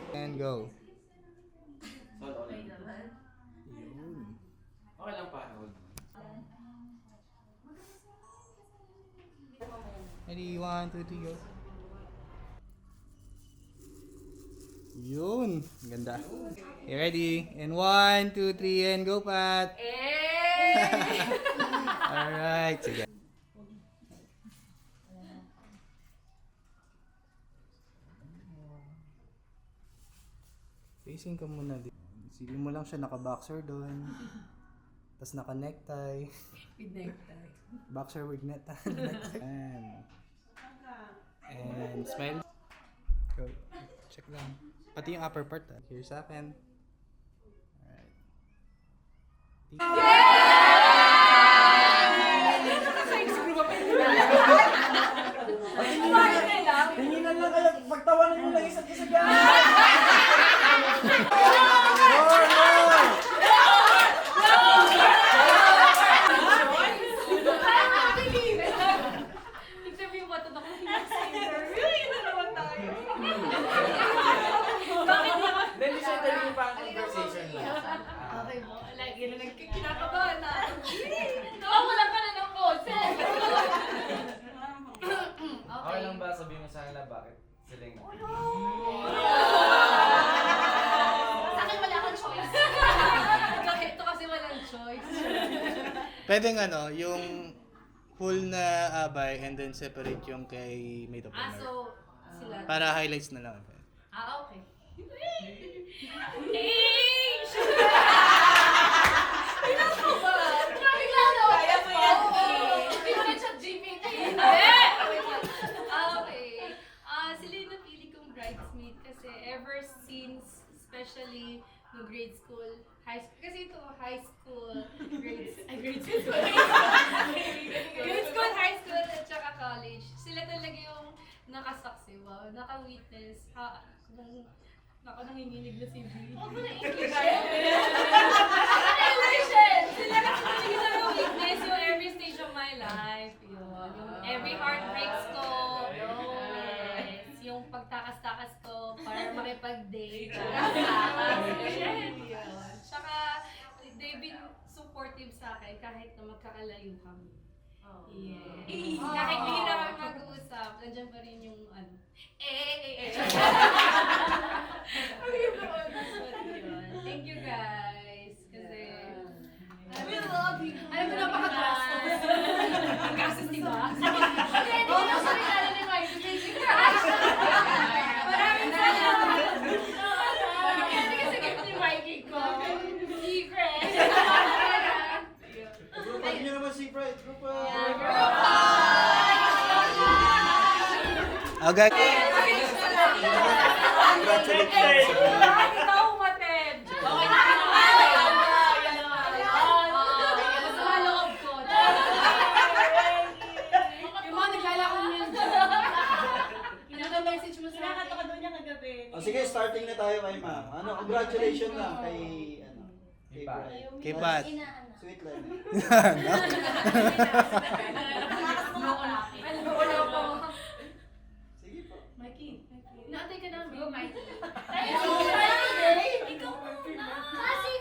And go. Okay naman. Yun. Okay lang pa. Hold. Ready, 1, 2, 3, go. Yun. Ganda. You ready? And 1, 2, 3, and go, Pat. Alright. Sige. Facing ka muna din. Silipin mo lang siya, naka-boxer doon. Tapos naka-necktie. With necktie. Boxer with net. Necktie. And smile. Go. Check lang. Pati yung upper part. Here sa akin. Alright. Tinginan lang kayo, pagtawanan nyo lang isa't isa dyan! Interview ba ito? Really? Ito naman tayo. Then, isa tayo pa ang conversation lang. Okay mo. Lagi na kinakabahan na. Wala ka na ng poses. Okay lang ba sabihin mo sa kanila bakit sila yung Sa akin wala kang choice. Ito kasi walang choice. Pwedeng ano, yung full na abay and then separate yung kay Made of Honor. So, sila. Para highlights na lang. Okay. Pinas mo ba? Bigla na. Kaya mo yan. Hindi mo na chat GPT. Okay. Sila yung napili kong bridesmaid kasi ever since, especially no grade school, high school, kasi ito high school, grade school, high school, at saka college. Sila talaga yung nakasaksi, wow, naka-witness, Ako nanginginig na si V. Huwag mo na English eh. Sila kasi talaga naka-witness yung every stage of my life. Yun. Yung every heartbreaks ko. Yes. Yung pagtakas-takas ko para makipag-date. Yun. Tsaka, they've been supportive sa akin kahit na magkakalayo kami. Yes. Kahit bihira kami mag-uusap, nandiyan pa rin yung ano. Thank you guys. Kasi, we love you. Alam mo, napaka-gastos. Ang gastos, diba? Hindi ko na sa rin ni Mike. Thank you guys. Maraming salamat. Hindi kasi gift ni Mikey ko. Secret. Grupan nyo naman si Pride. Grupan! Okay. Congratulations! Bakit ikaw umatid? Okay na masama loob ko. Yung mga naglalakad niya dyan. Ano na message mo sa akin? Nakakatawa doon niya kagabi. Oh, sige, starting na tayo kay ma'am. Ano, congratulations lang kay kay Pat. Brian. Kay Pat. Sweet lang. Wala pa. Sige po. Mikey, naantay ka namin. Go, Mikey. Ikaw muna.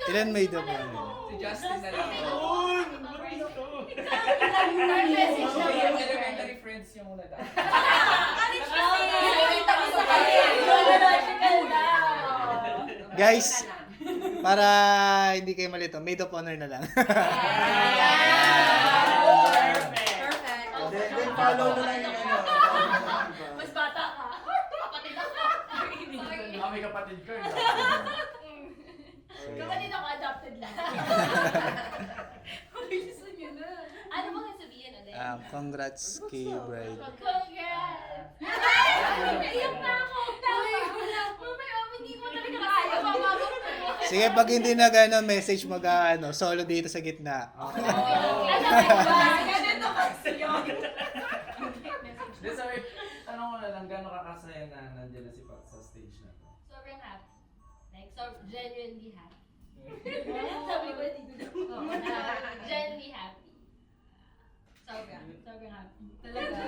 Ilan Made of Honor? Si Justin na lang. Message na Yung elementary friends yung una dahil. Guys, para hindi kayo malito, Made of Honor na lang. Perfect. Then follow na lang yung ano. Mas bata ka. Kapatid ako. May kapatid ko. Kapatid ako, adopted lang. Bilisan niyo na. Ano bang sabihin ulit? Congrats kay Bride. Congrats! Iyak na ako! Mamaya, hindi mo talaga kaya. Mamagod ko. Sige, pag hindi na gano'n, message solo dito sa gitna. Alam mo ba? Ganito kasi yun. Then sorry, tanong ko na lang, gano'n kakasaya na nandiyan na si Pat sa stage na to? Sobrang happy. Like, genuinely happy. Sabi ko dito daw. Genuinely happy. Sobrang. sobrang happy. Talaga.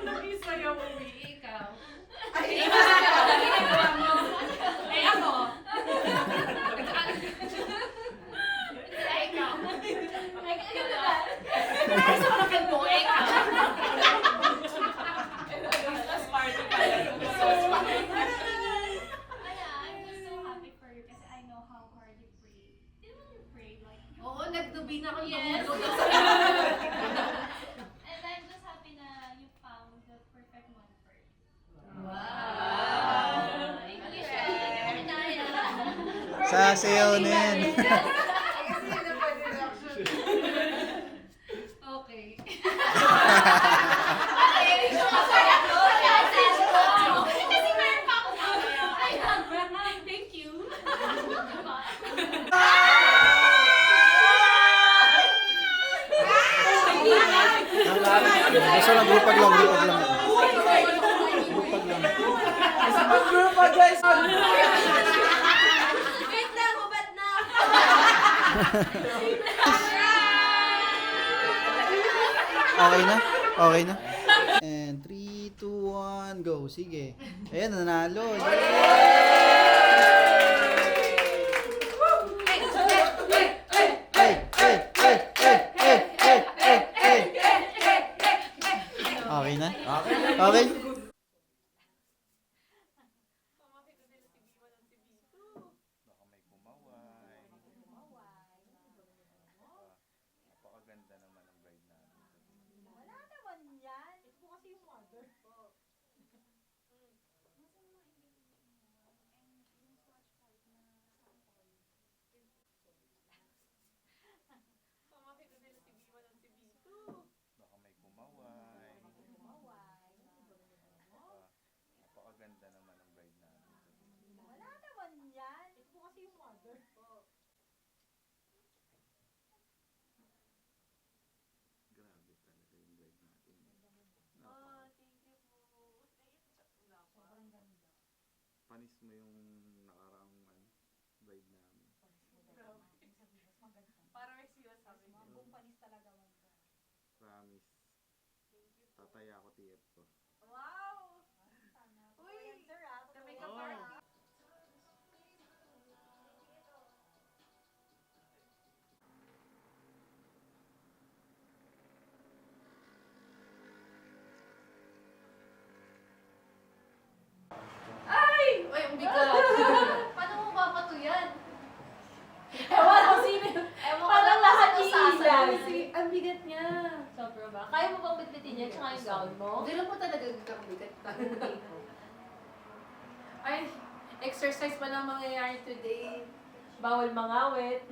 Nag-isaya mo, ikaw. Ay, ako. Ay, ikaw. Ay, ikaw na ba? Ay, sa kakan mo, ikaw. Christmas party pala. Christmas party. I'm just so happy for you kasi I know how hard you pray. Di naman you pray like Oo, nagdubi na ako. Yes. And I'm just happy na you found the perfect one first. Wow. English. Sasayonin. Okay. Kasi meron pa ako Thank you. Basta lang, grupag lang, grupag lang. Grupag lang. Isa pang group pa guys! Wait na, hubad na. Okay na? Okay na? And 3, 2, 1, go. Sige. Ayan, nanalo. Okay na? Okay? Napakaganda naman ang bride namin. Wala naman yan. Ito po kasi yung mother. Baka may kumaway. Napakaganda naman ang bride namin. Wala naman yan. Ito po kasi yung mother. Grabe talaga yung bride natin. Sobrang ganda. Panis mo yung nakaraang bride namin. Para may siwas sabi niya. Mambong panis talaga man ka. Promise. Tataya ako TF ko. Wow! Sana. Uy! Yan, sir, ah. Kami Totoo ka yan, par. ah. Ay! Uy, ang bigat. Paano mo papatuyan? Ewan ko sino. Ewan ko Parang lang lahat kung iilan. sasabihin. Ang bigat niya. Sobra ba? Kaya mo bang bitbitin yan tsaka yung gown mo? Hindi lang po talaga kabigat. Ay, exercise pa lang mangyayari today. Bawal mangawit.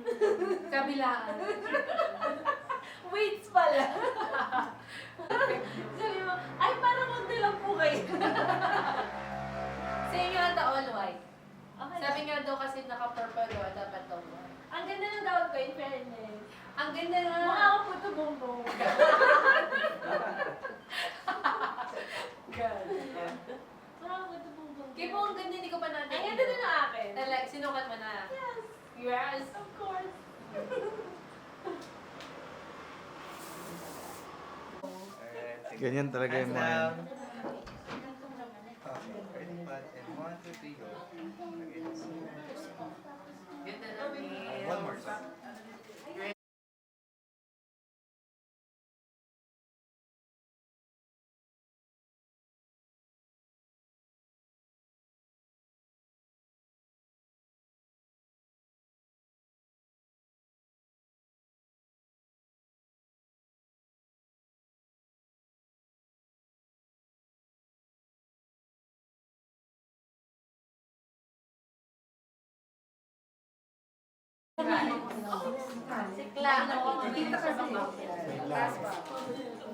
Kabilaan. Weights pala. Sabi mo, ay parang konti lang po kayo. Sa inyo ang all white. Okay. Sabi nga daw kasi naka-purple dapat daw white. Ang ganda ng gown ko, in fairness. Ang ganda nga. Mukha ako puto bongbong. Mukha ako puto bongbong. Kaya po ang ganda, hindi ko pa natin. Ang ganda na ng akin. Talaga, sinukat mo na. Yes. Yes. Of course. Ganyan talaga yung mga yan. Ganda na. One more song. Sikla. Dito ka sa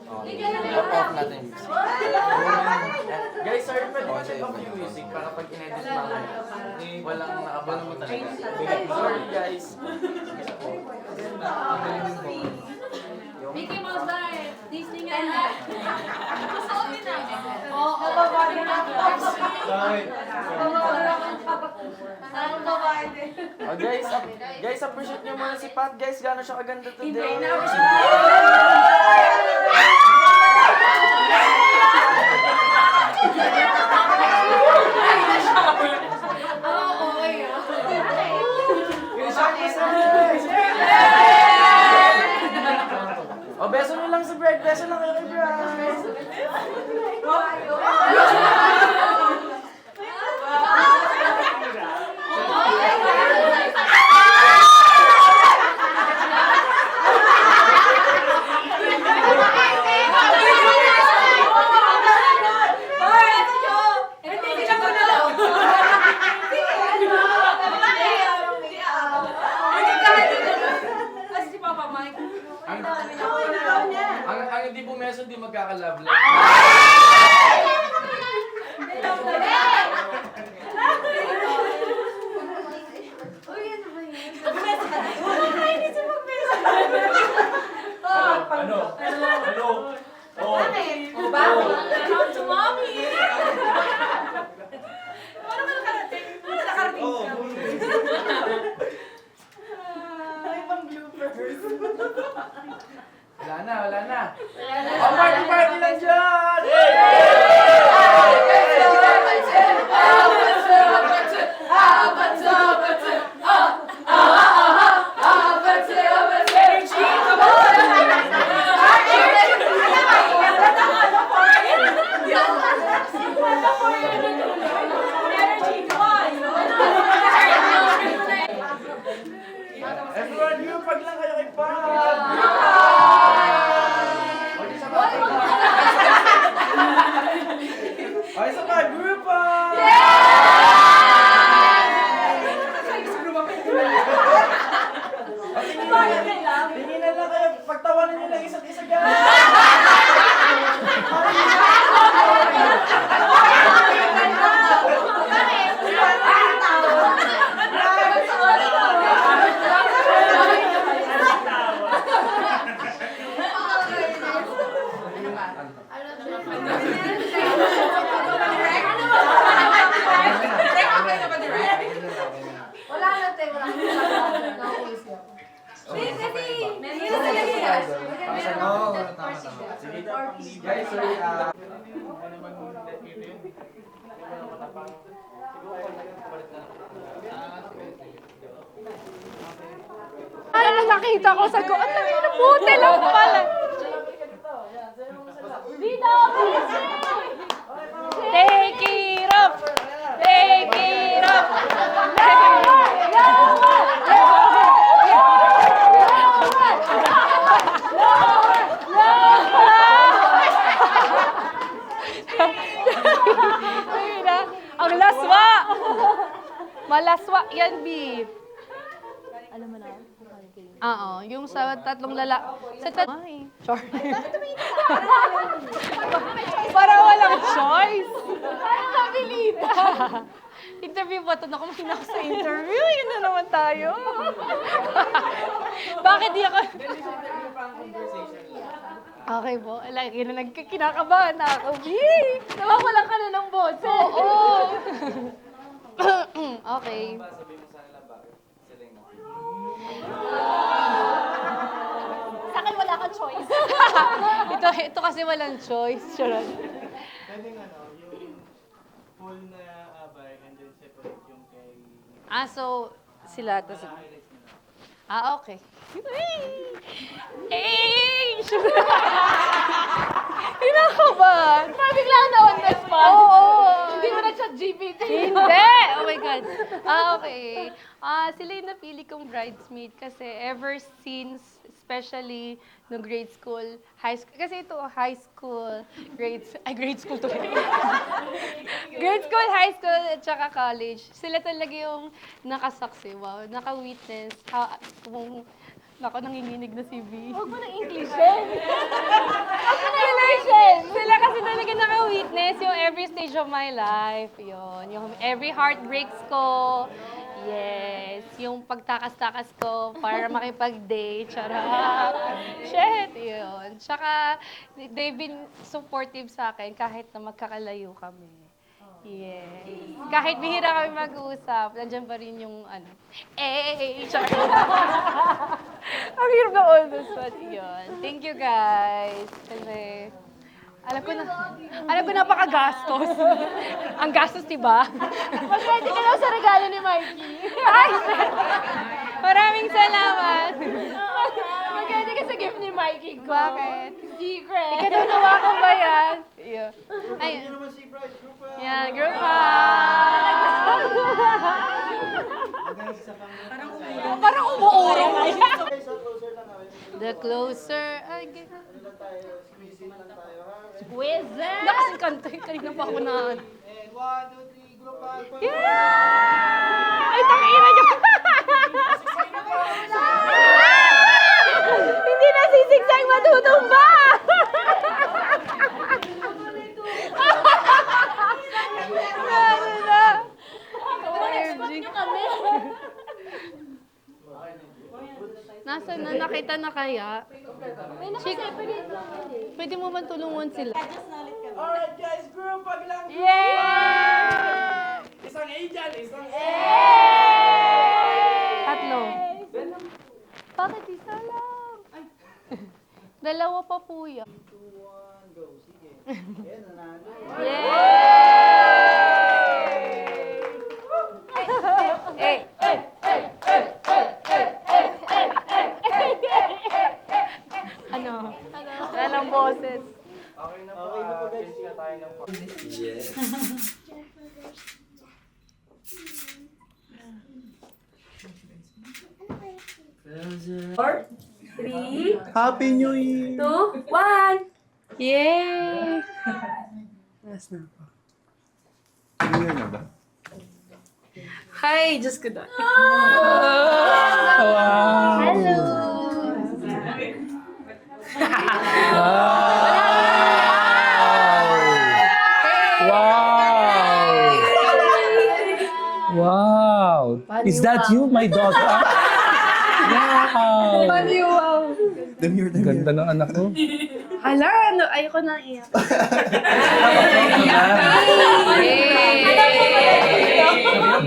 Off natin. Guys, sorry pa din check off yung music para pag in-edit namin. Walang nakabalo mo talaga. Sorry guys. Mickey Mouse ba? Disney nga. Suotin namin. Oo, nababali na. Nababali na. Ang babae din. Oh, guys, appreciate nyo muna si Pat. Guys, gano'n siya kaganda today. Hindi na Oh, beso nyo lang sa Brad. Beso lang kayo kay Brad. Ang hindi bumeso, hindi magkaka-love life. Hello? Oh. Come to mommy! Paano ka nakarating? Paano nakarating Oo. ka? May pang bloopers. Wala na. Oh, party lang dyan! Everyone, group pag lang kayo kay Pat! Okay, sa mga group Tingin na lang kayo, pagtawanan nyo lang isa't isa guys! Wala na, te. Wala na. Nauuwi ako. Guys, sorry. Ano nakita ko sa goon? Puti lang pala. Dito! Take it up! Take it up! Ang laswa! Malaswa yan, B. Alam mo na? Oo, yung sa tatlong Sorry. Para walang choice. Parang nabilita. Interview ba ito? Naku, mahina ako sa interview. Yun na naman tayo. Bakit di ako... Okay po. Lagi na kinakabahan na ako. Yay! Nawawalan ka na ng bots. Oo. Okay. Sa akin wala kang choice. ito kasi walang choice. Charot. Pwedeng yung full na abay and then separate yung kay... So, sila. Tas, highlights mo na. okay. Hey! Kinakabahan. Parang biglang na on the spot. Oo. Hindi mo na chat GPT. Hindi! Oh my God. Okay. Sila yung napili kong bridesmaid kasi ever since, especially no grade school, high school, kasi ito high school, grade school to. Grade school, high school, at saka college. Sila talaga yung nakasaksi, wow, naka-witness, kung Nako, nanginginig na si V. Huwag mo nang Englishin. Huwag mo nang Englishin. Sila kasi talaga naka-witness yung every stage of my life. Yun. Yung every heartbreaks ko. Yes. Yung pagtakas-takas ko para makipag-date. Charot. Shit. Yun. Tsaka, they've been supportive sa akin kahit na magkakalayo kami. Yes. Kahit bihira kami mag-uusap, nandiyan pa rin yung ano. Char. Ang hirap na all this one. Yun. Thank you guys. Kasi alam ko napakagastos. Ang gastos, diba? Mag-ready ka daw sa regalo ni Mikey. Ay! Maraming salamat. Mag-ready ka sa gift ni Mikey ko. Bakit? Secret. Ikadunawa ko ba yan? Yeah. Ay, Hindi naman si Bryce, group yeah, group hug. Parang umuurong. Closer lang namin. The closer I get. Ano lang tayo, squeeze in lang tayo ha. Wizard! Nakasing kanta yun. Kanina pa ako na. And 1, 2, 3, group hug. Yeah! Ay, tangina niyo! Hindi na sisigsag matutumba! Ano na? Nasaan na? Nakita na kaya? Chick, pwede mo ba tulungan sila? Alright guys, group hug lang. Yeah! Isang A dyan, isang A. Tatlo. Bakit isa lang? Dalawa pa po yan. 2, 1, go. Sige. Ayan, nanalo. Ano? Walang boses. Okay na po. Okay na po, guys. Change na tayo ng Happy New Year! 2, 1! Yay! New Year na ba? Hi, Diyos ko na. Hello! Wow! Is that you, my daughter? Wow! Ganda ng anak ko. Hala, ano, ayoko na iyak.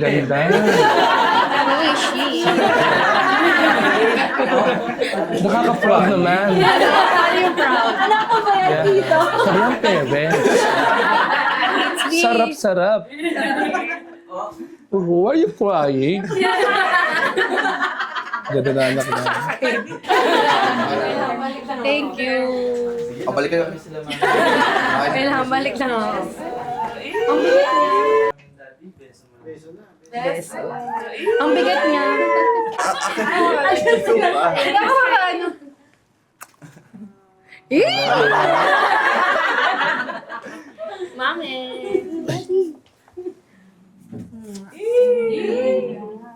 Ganda. Who is she? Nakaka-proud naman. Are you proud? Anak ko ba yan dito? Sabi ang parents. Sarap-sarap. Why are you crying? Ganda na anak na. Thank you. Pabalik kayo. Kailangan balik lang ako. Ang bigat niya. Beso na. Ang bigat niya. Hindi ako makaano. Mami.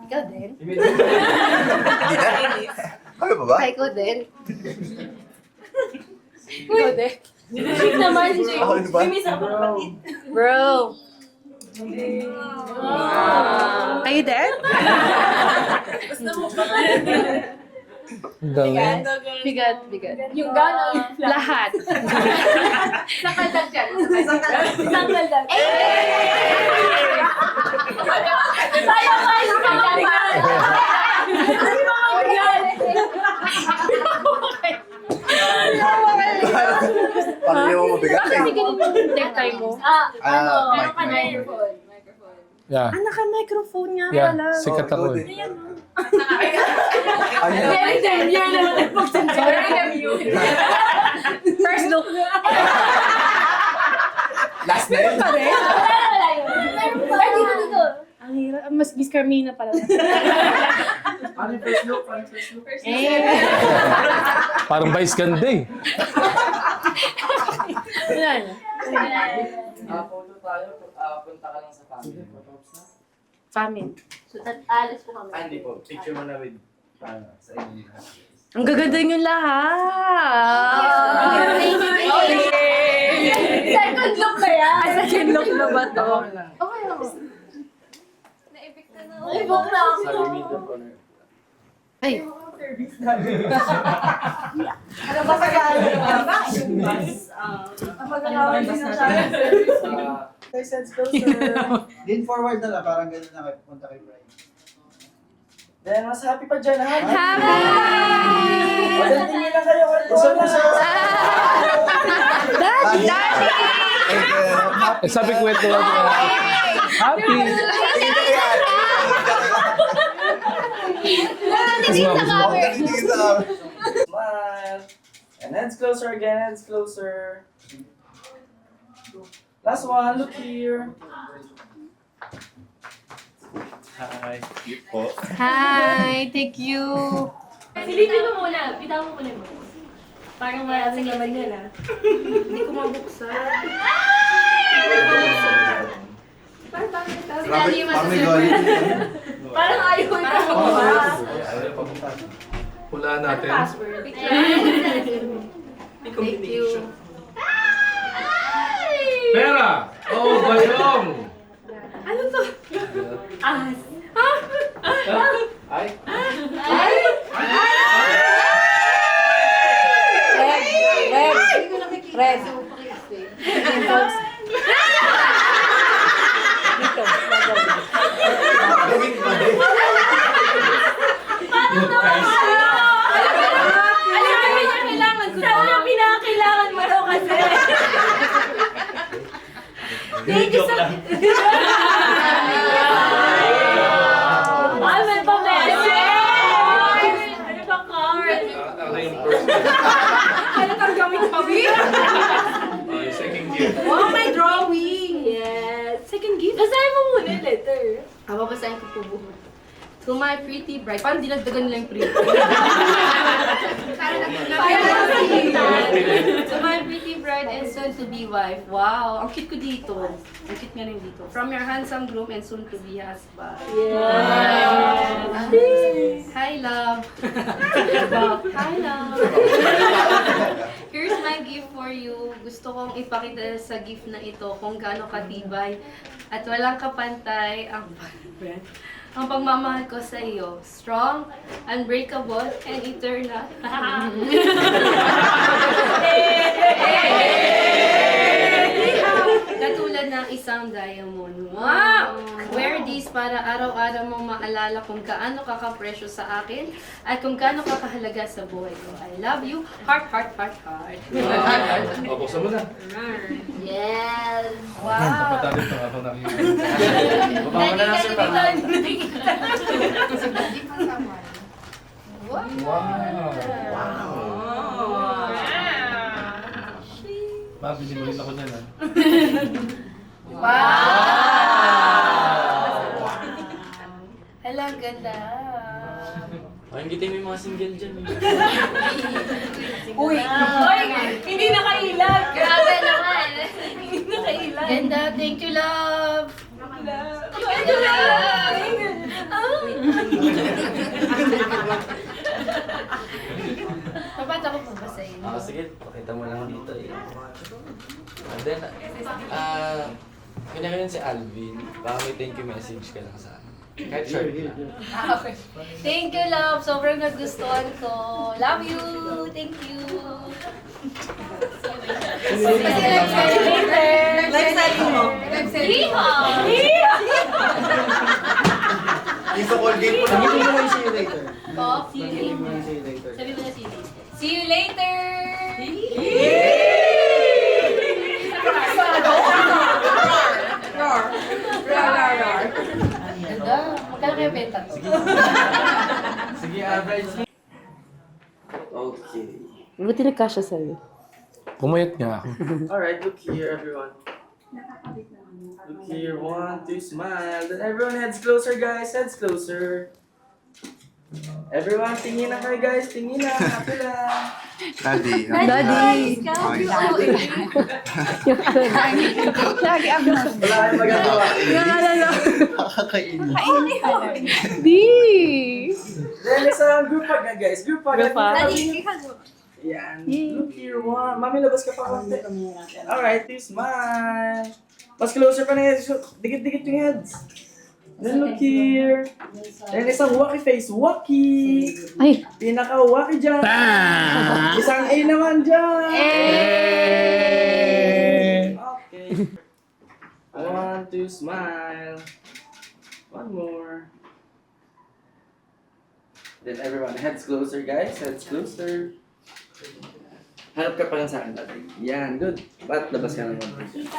Ikaw din? Kaya ba ba? Ay, ikaw din. Ikaw din. Naman, Ako din ba? bro. Kayo din? Ang dami. Bigat, bigat. Yung gano'n. Lahat. Sakaldag dyan. Sakaldag. Sayang ka yung Parang yung mabigat eh. Kasi ganun yung necktie mo. Mic. Microphone. Yeah. Naka-microphone nga Yeah, pala. sikat ako eh. Yan naman ang First look. Last na yun. Ang hirap. Mas Miss Carmina pala. Ano yung first look? Ano yung first look? Parang vice ganda eh. Wala na. Photo tayo, punta ka lang sa family. Famine. So, alis po kami. Hindi po, picture mo na with sa inyo. Ang gaganda yung lahat. Second look ba yan? Ay, second look na ba to? Okay lang. Na-evict na ako. Na-evict na ako. Sorry, middle corner. Ay. Ano ba sa gano'n? Ang magagawa din ng Guys, heads closer. Lean forward na lang, parang ganun na kayo, punta kay Brian. Then, mas happy pa dyan, ha? Happy! O, then, tingin lang kayo. Daddy! Sabi ko ito. Happy! Smile. And heads closer again, heads closer. Last one, look here. Hi. Hi! Thank you! Silipin mo muna. Bitawan mo muna mo. Parang maraming naman yan ah. Hindi ko mabuksan. Parang bakit? Parang ayaw ko ikaw. Hula Ano password? Thank you. Pera! Oh, bayong! Ano to? As. Ay. Red. Sana pinakailangan mo daw kasi. Thank you so much. Ay, may pa-message! May pa-card! Ano kang gamit pa, Second gift. Wow, may drawing! Yes. Second gift? Basahin mo muna yung letter. Babasahin ko po buhok. To my pretty bride. Parang dinagdagan nila yung pretty. To my pretty bride and soon-to-be wife. Wow, ang cute ko dito. Ang cute nga rin dito. From your handsome groom and soon-to-be husband. Yes. Hi, love. Hi, love. Here's my gift for you. Gusto kong ipakita sa gift na ito kung gaano katibay at walang kapantay ang pagmamahal ko sa iyo. Strong, unbreakable, and eternal. Katulad ng isang diamond. Wow! Wear this para araw-araw mong maalala kung gaano ka kapresyo sa akin at kung gaano ka kahalaga sa buhay ko. I love you. Heart, heart, heart, heart. O, buksan mo na. Yes! Wow! Patali ito ako nakikita. Baba mo na lang sir. Mabili mo rin ako niyan, ha? Hala, ang ganda. Ay, gitin mo yung mga single dyan. Uy! Hindi nakailag! Grabe naman. Hindi nakailag! Ganda, thank you, love. Dapat ako pabasahin. Sige, pakita mo lang dito eh. And then, kanya yun si Alvin. Baka may thank you message ka lang sa akin. Kahit short lang. Okay. Thank you, love. Sobrang nagustuhan ko. Love you. Thank you. Live selling mo. Yung sa Colgate po na. Sabihin mo yung see you later. Coffee. Sabihin mo yung see you later. Sabi mo na see you. See you later. Ganda. Magkano kayo benta to? Sige, average. Okay. Buti nagkasya sa'yo. Pumayat nga ako. Alright, look here, everyone. Look here, 1, 2, smile. Then everyone, heads closer, guys. Heads closer. Everyone, tingin na kayo, guys. Tingin na. Happy lang. Daddy. Daddy. Lagi ang Wala kayong magagawa. Nakakainin. Di. Then, isang group hug na, guys. Group hug. Group hug. Yan. Look here, 1. Mami, labas ka pa konti. Alright, please smile. Mas closer pa na heads. Dikit-dikit yung heads. Then look here. Then isang wacky face. Wacky. Ay. Pinaka-wacky dyan. Isang A naman dyan. Okay. 1, two, smile. One more. Then everyone, heads closer guys, heads closer. Harap ka pa lang sa akin dati. Yan, good. Ba't labas ka naman?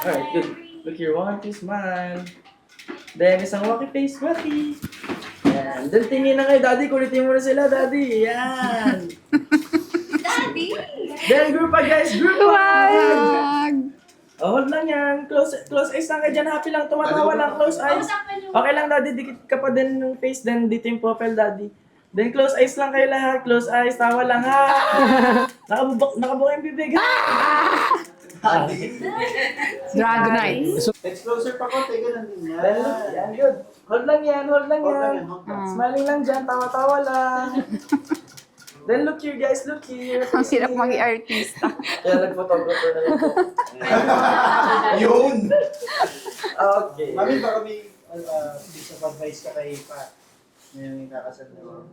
Alright, good. Look here, one, two, smile. Then isang wacky face, wacky. Yan. Then tingin na kayo, daddy, kulitin mo na sila, daddy. Yan. Daddy! Then group up guys, group up! Oh, hold lang yan. Close eyes lang kayo dyan. Happy lang. Tumatawa lang. Close eyes. Okay lang, daddy. Dikit ka pa din ng face. Then dito yung profile, daddy. Then close eyes lang kayo lahat. Close eyes. Tawa lang, ha? Nakabuka yung bibig, ha? Dragonite. Next closer pa konti, ganun din yan. Then look. Yan, good. Hold lang yan. Hold lang Hold lang yan. yan, hold lang. Smiling lang dyan. Tawa-tawa lang. Then look here, guys. Look here. Ang sirap maging artista. Kaya nag-photographer na lang po. Yun! Okay. Mami, baka may piece of advice ka kay Pat. May kakasal na.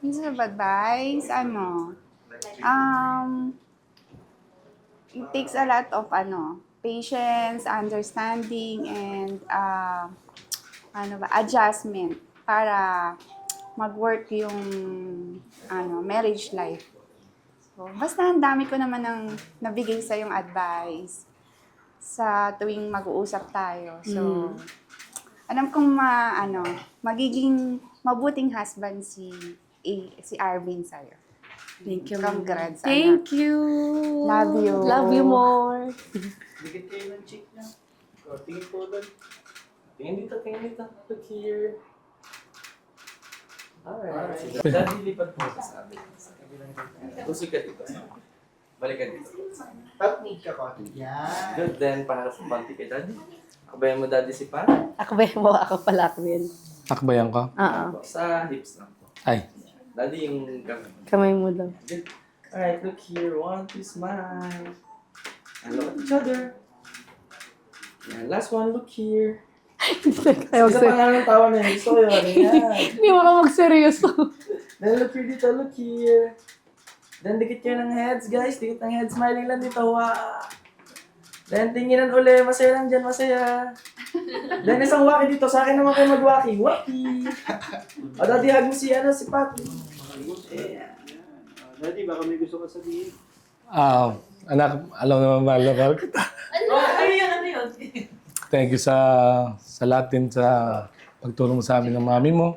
Piece of advice, it takes a lot of, patience, understanding, and, adjustment para mag-work yung, marriage life. So, basta ang dami ko naman ng nabigay sa yung advice sa tuwing mag-uusap tayo. So, alam kong magiging mabuting husband si Arvin sa'yo. Thank you. Congrats, Thank you. Love you. Love you more. Dikit kayo ng cheek niya. O, tingin po doon. Tingin dito, tingin dito. Look here. Alright. Daddy, lipat po sa amin. Tusig ka dito. Balik ka dito. Tapos ka konti. Yan. Good, then para sa panty kay daddy. Akabayan mo daddy si Pat. Akbayan mo, ako pala akbayan. Akbayan ko? Oo. Sa hips lang po. Ay. Daddy yung kamay. Kamay mo lang. Good. Alright, look here. One, two, smile. And look at each other. Yan, last one, look here. Ayaw Isa pa nga ng tawa na yun. Gusto ko yun. Yan. Hindi mo ka magseryoso. Then look here dito, look here. Then dikit kayo ng heads, guys. Dikit ng heads. Smiling lang dito. Wow. Then tinginan uli. Masaya lang dyan, masaya. Then isang waki dito. Sa akin naman kayo mag-waki. Waki. O daddy, hug mo si Pat. Daddy, baka may gusto ka sabihin. Anak, alam naman mahal kita. Ano yun? Thank you sa lahat din sa pagtulong mo sa amin ng mami mo.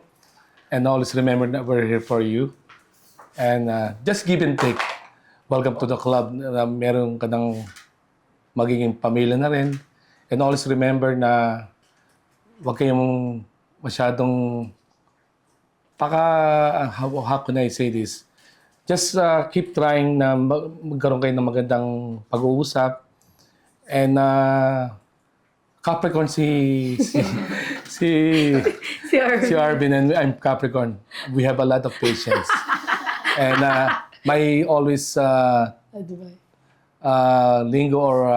And always remember that we're here for you. And just give and take. Welcome to the club na meron ka ng magiging pamilya na rin. And always remember na huwag kayong masyadong how can I say this? Just keep trying na magkaroon kayo ng magandang pag-uusap. And Capricorn si Arvin and I'm Capricorn. We have a lot of patience. And my always lingo or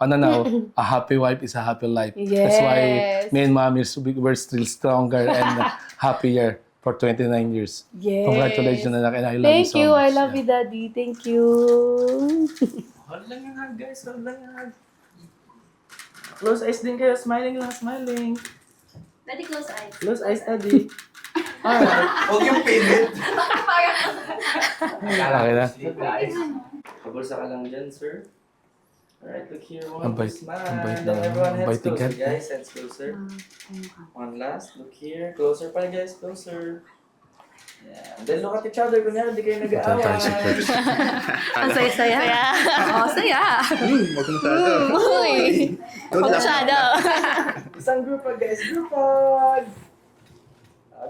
pananaw, a happy wife is a happy life. Yes. That's why me and mommy we're still stronger and happier for 29 years. Yes. Congratulations, anak, and I love Thank you so you. much. I love you, Daddy. Thank you. Hold lang yung hug, guys. Hold lang yung hug. Close eyes din kayo. Smiling lang, smiling. Daddy, close eyes. Close eyes, daddy. Alright. Huwag yung pilit. Okay na. Pabulsa ka lang dyan, sir. Alright, look here. One, Ang bait- smile. ang bait Then na- everyone ang heads bait ni closer, God. guys. Heads closer. One last. Look here. Closer pa, guys. Closer. Yeah. Then look at each other. Kunyari, di kayo nag-aaway. Ang saya-saya. Oo, saya. Huwag masyado. Uy. Good luck. Masyado. Isang group hug, guys. Group hug.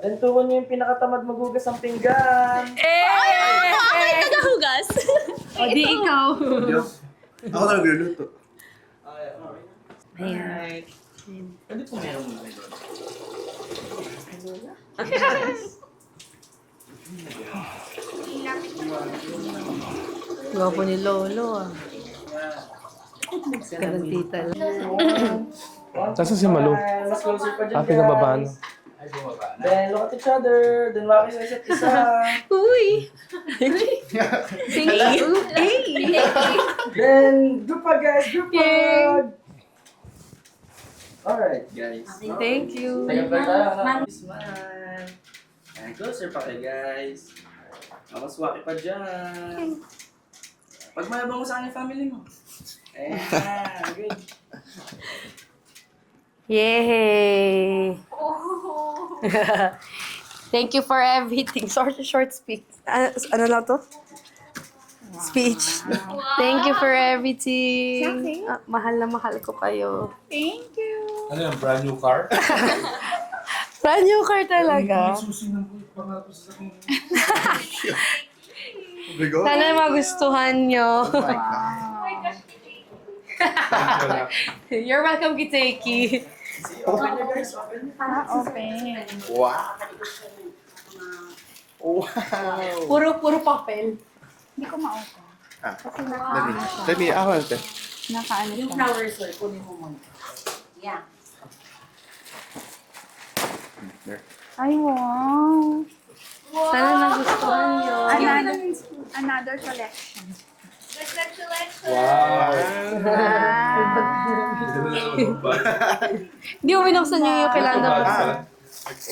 Then tuwan nyo yung pinakatamad magugas ang pinggan. Ako yung tagahugas. O, di ikaw. Ako na nagluluto. Alright. Pwede po meron mo kayo doon. Gwapo ni Lolo, ah. Gandang tita. Saan si Malu? Mas closer pa dyan, Happy na baba, no? Then look at each other. Then waki sa isa't isa. Uy! Thank you. Hey! Then group hug, guys. Group hug. Alright, guys. Thank you. Smile. And closer pa kayo, guys. Makaswaki pa dyan. Pagmayabang mo sa akin yung family mo. Ayan, good. Yay! Thank you for everything. Short speech. Ano lang to? Speech. Thank you for everything. Mahal na mahal ko kayo. Thank you. Ano yung brand new car? Brand new car talaga. Susi ng pangatos sa akin. Bigo. Sana magustuhan nyo. Oh my gosh, You're welcome, Kiteki. Open na, guys. Open. Open. Wow. Wow. Puro papel. Hindi ko ma-open. Kasi Let me, I want it. nakaano siya. flowers, sir. Kunin mo muna. Yeah. There. Ay, wow. Sana nagustuhan nyo. Another collection. Wow. Hindi mo binuksan nyo yung kailangan na Ah.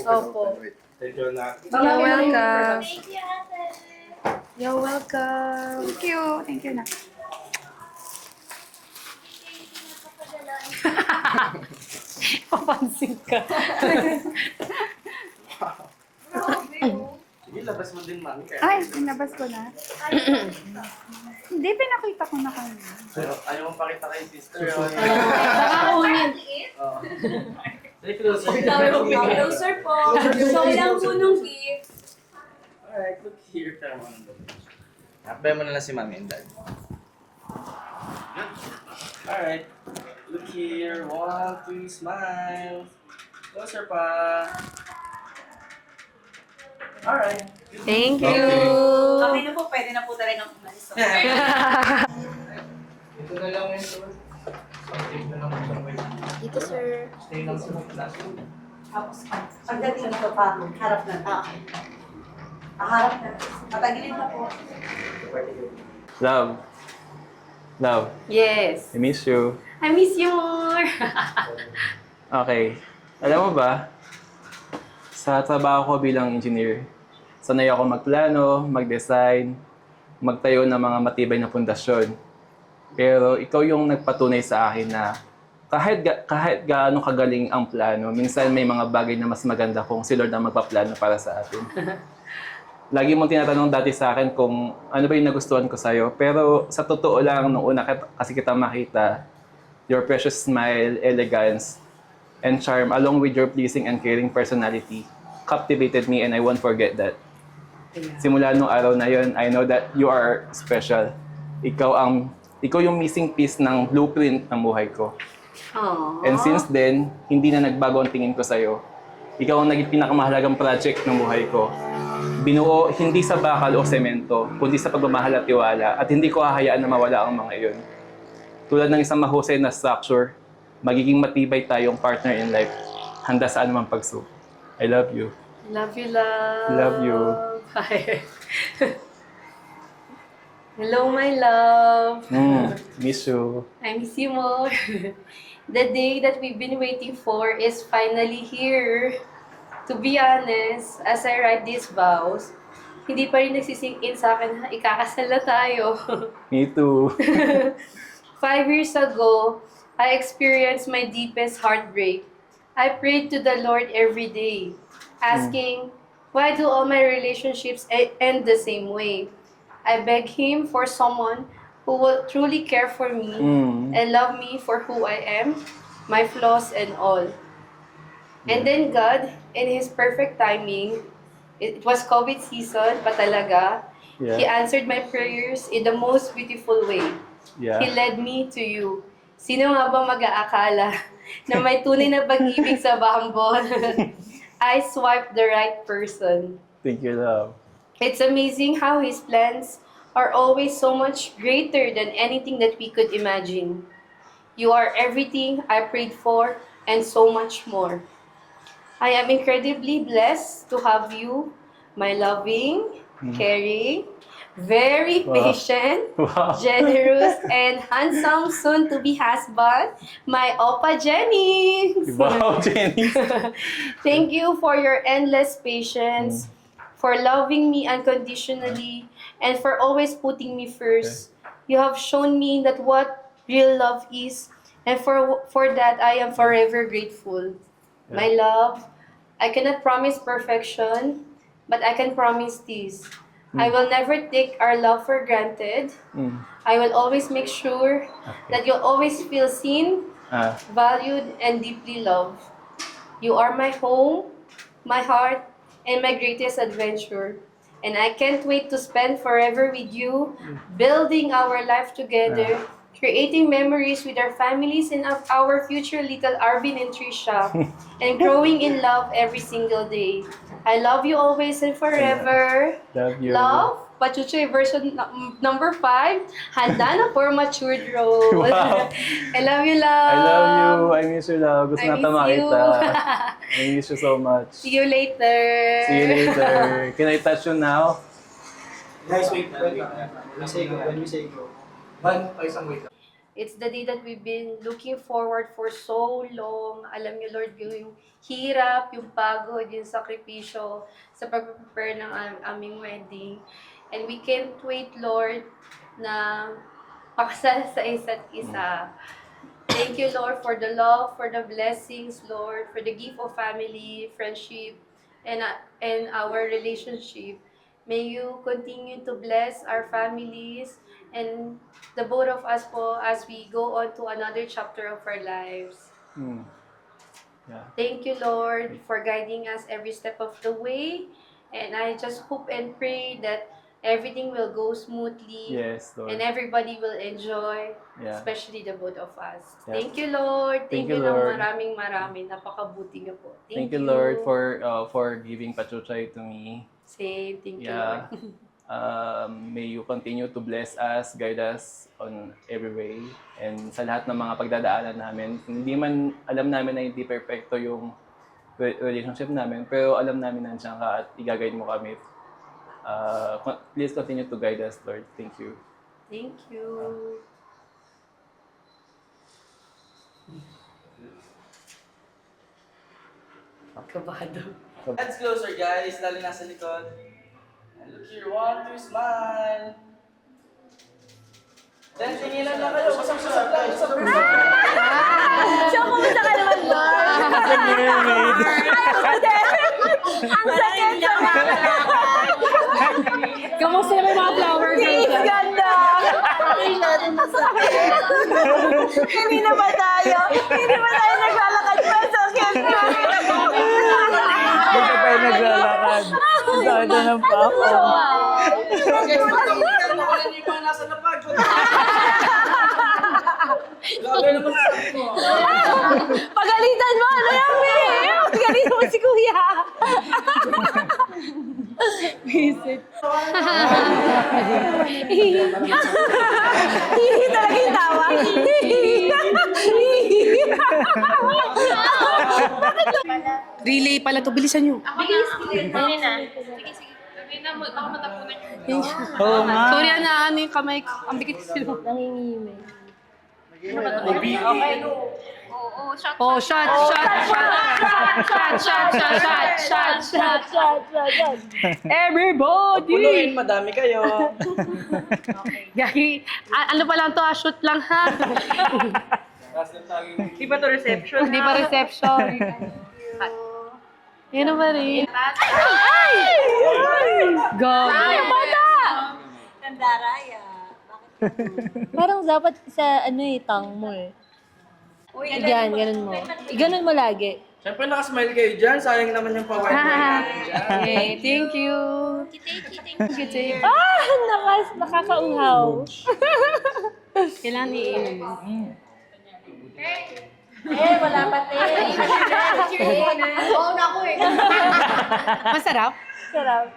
Opo. Thank you, Anak. You're welcome. Thank you, ate. You're welcome. Thank you. Thank you na. Papansin ka. Sige, labas mo din, mami. Ay, pinabas ko na. Hindi, pinakita ko na kanina. Ayaw mong pakita kay sister. Nakakunin. Say closer. Closer po. Show lang po nung gift. Alright, look here. Apply mo na lang si mami and dad. Alright. Look here. 1, 2, smile. Closer pa. Alright. Thank you. Okay na po, pwede na po talagang umalis. Ito na lang yun, sir. Subject na lang po sa way. Dito, sir. Stay lang sa classroom. Tapos, pagdating nito pa, harap na. Harap na. Patagilin na po. Love. Love, Yes. I miss you. I miss you more. Okay. Alam mo ba, sa trabaho ko bilang engineer, sanay ako magplano, mag-design, magtayo ng mga matibay na pundasyon. Pero ikaw yung nagpatunay sa akin na kahit gaano kagaling ang plano, minsan may mga bagay na mas maganda kung si Lord ang magpaplano para sa atin. Lagi mong tinatanong dati sa akin kung ano ba yung nagustuhan ko sa'yo. Pero sa totoo lang, nung una kasi kita makita, your precious smile, elegance, and charm, along with your pleasing and caring personality, captivated me and I won't forget that. Simula nung araw na yon, I know that you are special. Ikaw yung missing piece ng blueprint ng buhay ko. And since then, hindi na nagbago ang tingin ko sa'yo. Ikaw ang naging pinakamahalagang project ng buhay ko. Binuo hindi sa bakal o semento, kundi sa pagmamahal at tiwala, at hindi ko hahayaan na mawala ang mga iyon. Tulad ng isang mahusay na structure, magiging matibay tayong partner in life, handa sa anumang pagsubok. I love you. Love you, love. Love you. Bye. Hello, my love. Miss you. I miss you more. The day that we've been waiting for is finally here. To be honest, as I write these vows, hindi pa rin nagsisink in sa akin na ikakasal na tayo. Me too. 5 years ago, I experienced my deepest heartbreak. I prayed to the Lord every day, asking, why do all my relationships end the same way? I beg Him for someone who will truly care for me and love me for who I am, my flaws and all. And then God, in His perfect timing, it was COVID season pa talaga, Yeah. He answered my prayers in the most beautiful way. Yeah. He led me to you. Sino nga ba mag-aakala na may tunay na pag-ibig sa Bambol? I swiped the right person. Thank you, love. It's amazing how His plans are always so much greater than anything that we could imagine. You are everything I prayed for and so much more. I am incredibly blessed to have you, my loving, caring, very Wow. patient, Wow. generous, and handsome soon-to-be husband, my Opa Jennings. Wow, Jenny. Thank you for your endless patience, for loving me unconditionally, and for always putting me first. You have shown me that what real love is, and for that I am forever grateful. My love, I cannot promise perfection, but I can promise this. I will never take our love for granted. Mm. I will always make sure that you'll always feel seen, Ah, valued, and deeply loved. You are my home, my heart, and my greatest adventure. And I can't wait to spend forever with you, building our life together, creating memories with our families and of our future little Arvin and Trisha, and growing in love every single day. I love you always and forever. love you. Love, Pachuchoy version number 5, handa na for matured role. Wow. I love you, love. I love you. I miss you, love. Gusto I na miss you. makita. I miss you so much. See you later. See you later. Can I touch you now? Guys, wait. When we say go, when we say go. It's the day that we've been looking forward for so long. Alam niyo, Lord, yung hirap, yung pagod, yung sakripisyo sa pag-prepare ng aming wedding. And we can't wait, Lord, na makasal sa isa't isa. Thank you, Lord, for the love, for the blessings, Lord, for the gift of family, friendship, and our relationship. May you continue to bless our families and the both of us po as we go on to another chapter of our lives. Hmm. Yeah. Thank you, Lord, for guiding us every step of the way. And I just hope and pray that everything will go smoothly. Yes, Lord. And everybody will enjoy, Yeah. especially the both of us. Yeah. Thank you, Lord. Thank Thank you, you ng Lord. maraming. Napakabuti niyo po. Thank you, Lord, for giving Pachuchay to me. Same. Thank you, Yeah. Lord. May you continue to bless us, guide us on every way. And sa lahat ng mga pagdadaanan namin, hindi man alam namin na hindi perfecto yung relationship namin, pero alam namin na nandiyan ka at i-guide mo kami. Please continue to guide us, Lord. Thank you. Thank you. Kabado. Heads closer, guys. Lalo nasa likod. And look here. 1, 2, smile. Then, tingilan lang kayo. Usap-usap lang. So, kumusta ka naman, Lord? Ang sakit sa mga. Kamusta naman yung mga flower girls? Please, ganda! Hindi na ba tayo? Hindi ba tayo naglalakad pa? Sakit na! Hindi ka tayo naglalakad. Sakit na ng pako. Guys, magkamulitan mo kung ano yung mga nasa lapag. Grabe naman sa mo. Pagalitan mo! Ano yan, May? Pagalitan mo si Kuya! Visit. Hihi talaga yung tawa. Relay pala to, bilisan nyo. Bilis. Dali na. Sige. Sabi na, baka matapunan nyo. Oo nga. Sorry na, ano yung kamay ko. Ang bigit sila. Nangingimay. Oh, shot. Everybody! Puluin, madami kayo. Gagi, ano pa lang to, shoot lang ha. Di ba to reception? Hindi pa reception. Yan na ba rin? Go! Ay, bata! Parang dapat sa tang mo eh. Yan, ganun mo. Ganun mo lagi. Siyempre nakasmile kayo dyan. Sayang naman yung pa-white natin dyan. Okay, thank you. Thank you. Nakakauhaw. Kailangan iinom. Wala pa Oo na ako eh. Masarap? Sarap.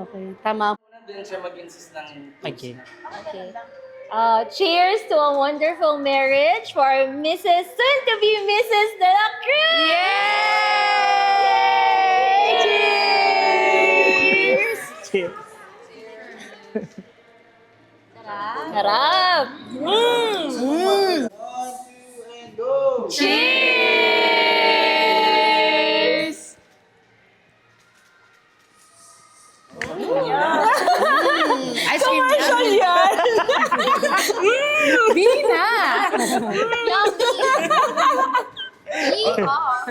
Okay, tama. Doon siya mag-insist ng... Okay. Okay. Cheers to a wonderful marriage for Mrs. Soon-to-be Mrs. De La Cruz! Yay! Cheers! Sarap! One, two, and go! Cheers! Ice cream Commercial yan! Bina! Yeehaw!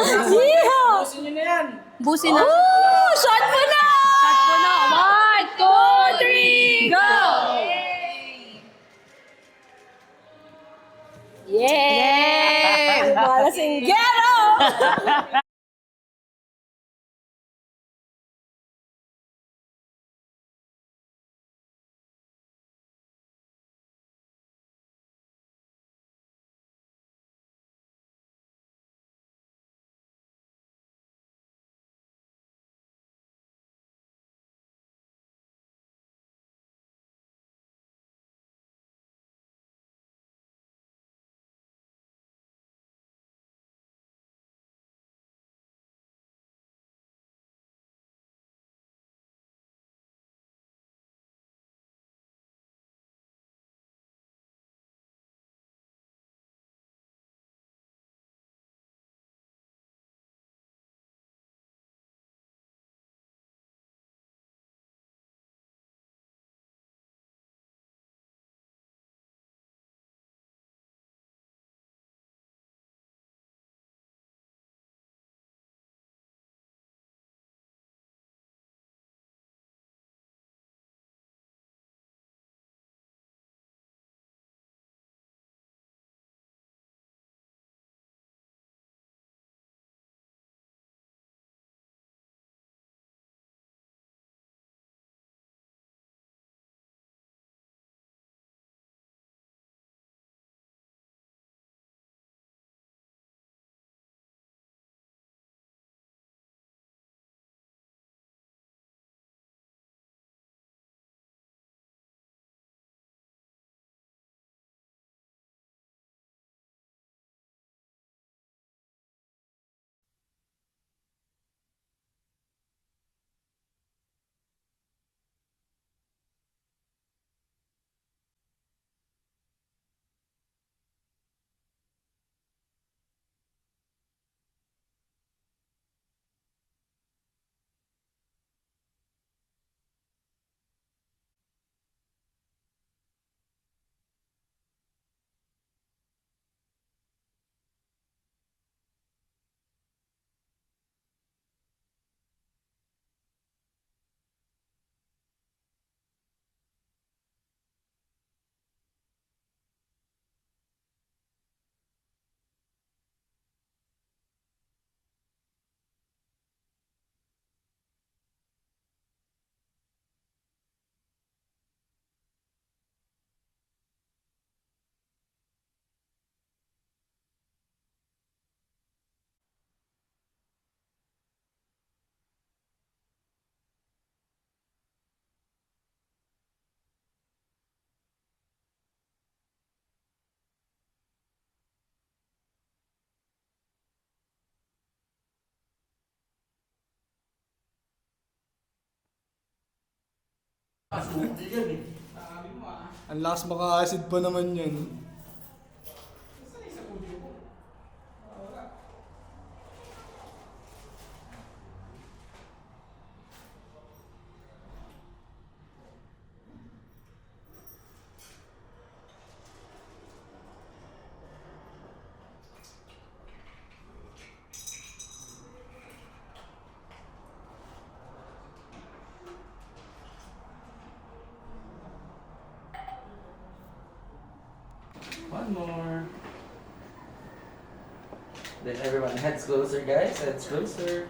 Gusto nyo na yan! Busin na. Oh, shot mo na! Shot ko na. 1, 2, 3, go! Yay! Malasinggero! Ang lakas maka-acid pa naman yan. One more. Then everyone, heads closer guys, heads closer.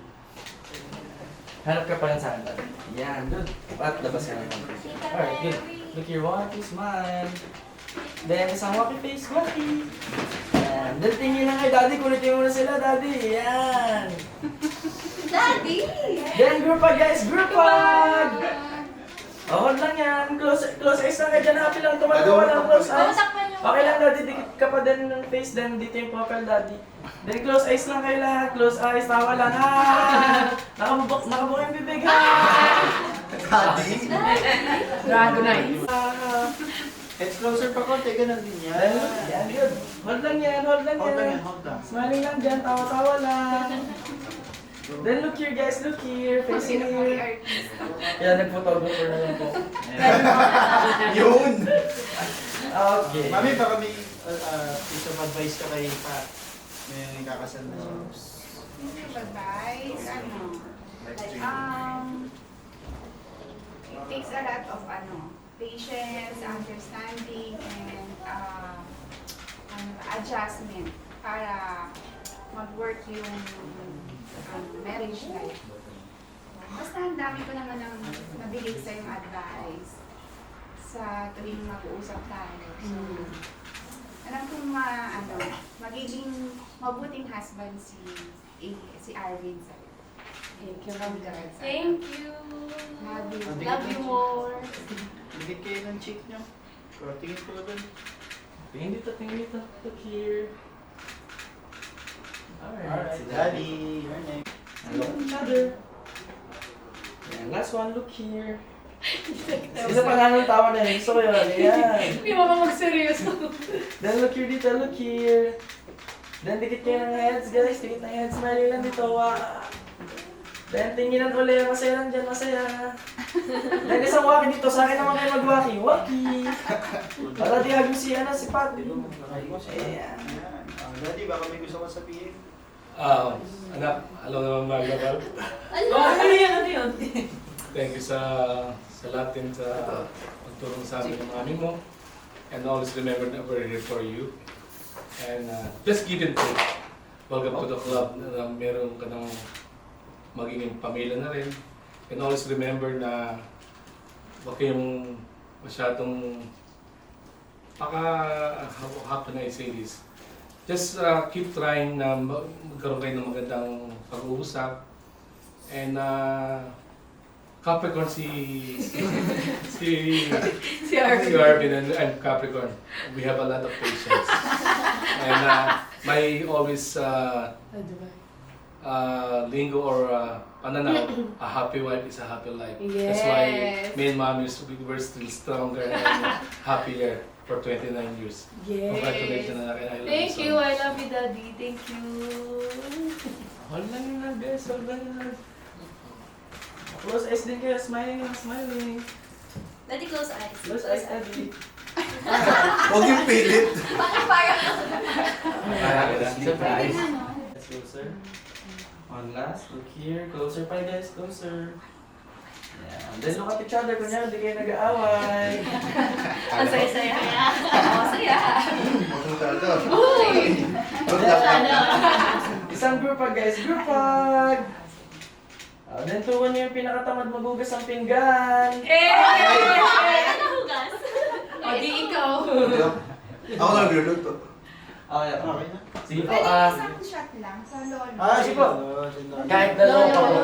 Hanap ka pa rin sa akin. Yan, good. At labas ka na konti. Alright, good. Look here, walkie, smile. Then isang walkie face, walkie. Yan. Then tingin lang kay daddy, kulitin mo na sila daddy. Yan. Daddy! Then group hug guys, group hug! Hold lang yan. Close eyes lang kayo dyan. Happy lang. Tumatawa lang close eyes. Okay lang daddy, dikit ka pa din ng face. Then dito yung profile daddy. Then close eyes lang kayo lahat. Close eyes, tawa lang. Nakabuk yung bibig. Daddy. Dragonite. Heads closer pa konti, ganun din yan. Yan, good. Hold lang yan, hold lang Hold lang yan. yan, hold lang. Smiling lang dyan, tawa-tawa lang. Then look here guys, look here, facing here. Yan, nag-photographer na lang po. Yun! Okay. Mami, baka may piece of advice ka kay Pat. May kakasal na siya. Advice, it takes a lot of patience, understanding, and adjustment para mag-work yung marriage life. Basta ang dami ko naman ng nabigay sa yung advice sa tuwing mag-uusap tayo. So, alam kong magiging mabuting husband si Arvin sa'yo. Thank you, Ma'am God. Thank you. Love you. Love you more. Bigit kayo ng cheek niyo. Pero tingin ko doon. Tingin dito, tingin dito. Look here. Alright. Si Daddy, your name. Look at each other. And last one, look here. Isa pa nga nung tawa na yun. Gusto ko yun. Ayan. Hindi mo ba magseryoso? Then look here dito, look here. Then dikit kayo ng heads guys. Dikit ng heads. Smiling lang dito. Wow. Then tinginan ulit. Masaya lang dyan. Masaya. Then isang waki dito. Sa akin naman kayo mag-waki. Waki. Para di agos si Pat. Ayan. Daddy, baka may gusto ka sabihin? Anak, alam naman maglagal. Ano yun? Thank you sa lahat din sa pagtulong sa amin ng mami mo. And always remember that we're here for you. And just give and take. Welcome to the club na meron ka ng magiging pamilya na rin. And always remember na huwag kayong masyadong how can I say this? Just keep trying na magkaroon kayo ng magandang pag-uusap. And Capricorn si Arvin and I'm Capricorn. We have a lot of patience. And my always lingo or pananaw, a happy wife is a happy life. That's why me and Mom we're still stronger and happier for 29 years. Congratulations, anak, and I love Thank so you. much. I love you, Daddy. Thank you. Hold lang yun lang guys. Hold lang yun lang. Close eyes din kayo. Smiling lang, smiling. Daddy, close eyes. Close eyes, Daddy. Huwag yung pilit. Surprise. Let's closer. One last. Look here. Closer pa guys. Closer. Yeah. Then look at each other. Kunyari, hindi kayo nag-aaway. Ang saya-saya. Oo, saya. Isang group hug guys. Group hug. Then tuwan niyo yung pinakatamad magugas ang pinggan. Ano hugas? O, di ikaw. Ako nagluluto. Okay. Okay na. Sige po. Pwede isang shot lang sa lolo. Sige po. Sige po. Kahit dalawang Lolo. pa po.